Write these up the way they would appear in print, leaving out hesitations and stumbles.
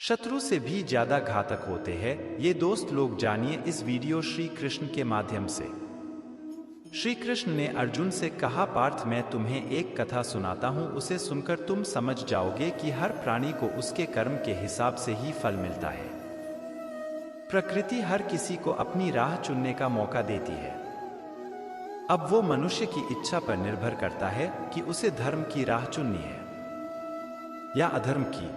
शत्रु से भी ज्यादा घातक होते हैं ये दोस्त लोग। जानिए इस वीडियो श्री कृष्ण के माध्यम से। श्री कृष्ण ने अर्जुन से कहा, पार्थ मैं तुम्हें एक कथा सुनाता हूँ, उसे सुनकर तुम समझ जाओगे कि हर प्राणी को उसके कर्म के हिसाब से ही फल मिलता है। प्रकृति हर किसी को अपनी राह चुनने का मौका देती है। अब वो मनुष्य की इच्छा पर निर्भर करता है कि उसे धर्म की राह चुननी है या अधर्म की।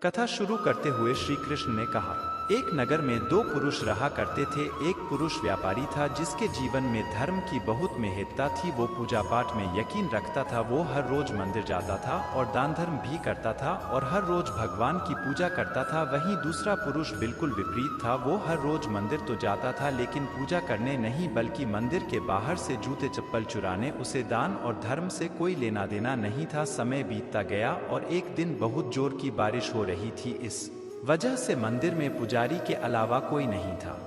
कथा शुरू करते हुए श्री कृष्ण ने कहा, एक नगर में दो पुरुष रहा करते थे। एक पुरुष व्यापारी था जिसके जीवन में धर्म की बहुत महत्ता थी। वो पूजा पाठ में यकीन रखता था। वो हर रोज मंदिर जाता था और दान धर्म भी करता था और हर रोज भगवान की पूजा करता था। वहीं दूसरा पुरुष बिल्कुल विपरीत था। वो हर रोज मंदिर तो जाता था लेकिन पूजा करने नहीं, बल्कि मंदिर के बाहर से जूते चप्पल चुराने। उसे दान और धर्म से कोई लेना देना नहीं था। समय बीतता गया और एक दिन बहुत जोर की बारिश हो रही थी। इस वजह से मंदिर में पुजारी के अलावा कोई नहीं था।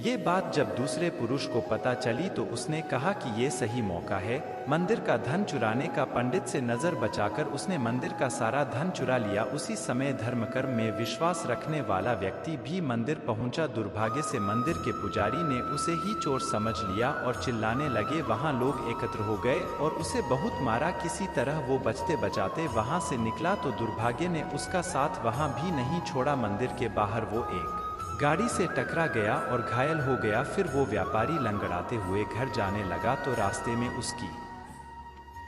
ये बात जब दूसरे पुरुष को पता चली तो उसने कहा कि ये सही मौका है मंदिर का धन चुराने का। पंडित से नजर बचाकर उसने मंदिर का सारा धन चुरा लिया। उसी समय धर्म कर्म में विश्वास रखने वाला व्यक्ति भी मंदिर पहुंचा। दुर्भाग्य से मंदिर के पुजारी ने उसे ही चोर समझ लिया और चिल्लाने लगे। वहां लोग एकत्र हो गए और उसे बहुत मारा। किसी तरह वो बचते बचाते वहां से निकला तो दुर्भाग्य ने उसका साथ वहां भी नहीं छोड़ा। मंदिर के बाहर वो एक गाड़ी से टकरा गया और घायल हो गया। फिर वो व्यापारी लंगड़ाते हुए घर जाने लगा तो रास्ते में उसकी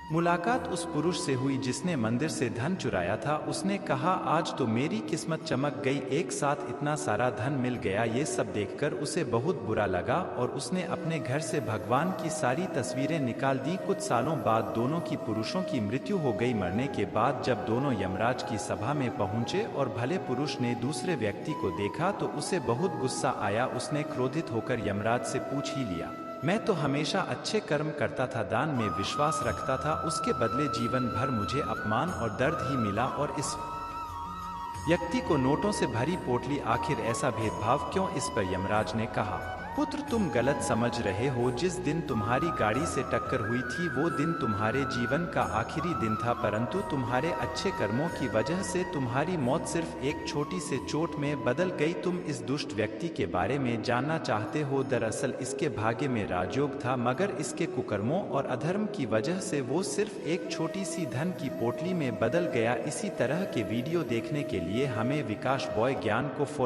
मुलाकात उस पुरुष से हुई जिसने मंदिर से धन चुराया था। उसने कहा, आज तो मेरी किस्मत चमक गई, एक साथ इतना सारा धन मिल गया। ये सब देखकर उसे बहुत बुरा लगा और उसने अपने घर से भगवान की सारी तस्वीरें निकाल दी। कुछ सालों बाद दोनों की पुरुषों की मृत्यु हो गई। मरने के बाद जब दोनों यमराज की सभा में पहुंचे और भले पुरुष ने दूसरे व्यक्ति को देखा तो उसे बहुत गुस्सा आया। उसने क्रोधित होकर यमराज से पूछ ही लिया, मैं तो हमेशा अच्छे कर्म करता था, दान में विश्वास रखता था, उसके बदले जीवन भर मुझे अपमान और दर्द ही मिला। और इस व्यक्ति को नोटों से भरी पोटली, आखिर ऐसा भेदभाव क्यों? इस पर यमराज ने कहा, पुत्र तुम गलत समझ रहे हो। जिस दिन तुम्हारी गाड़ी से टक्कर हुई थी वो दिन तुम्हारे जीवन का आखिरी दिन था, परंतु तुम्हारे अच्छे कर्मों की वजह से तुम्हारी मौत सिर्फ एक छोटी से चोट में बदल गई। तुम इस दुष्ट व्यक्ति के बारे में जानना चाहते हो? दरअसल इसके भाग्य में राजयोग था, मगर इसके कुकर्मों और अधर्म की वजह से वो सिर्फ एक छोटी सी धन की पोटली में बदल गया। इसी तरह के वीडियो देखने के लिए हमें विकास बॉय ज्ञान को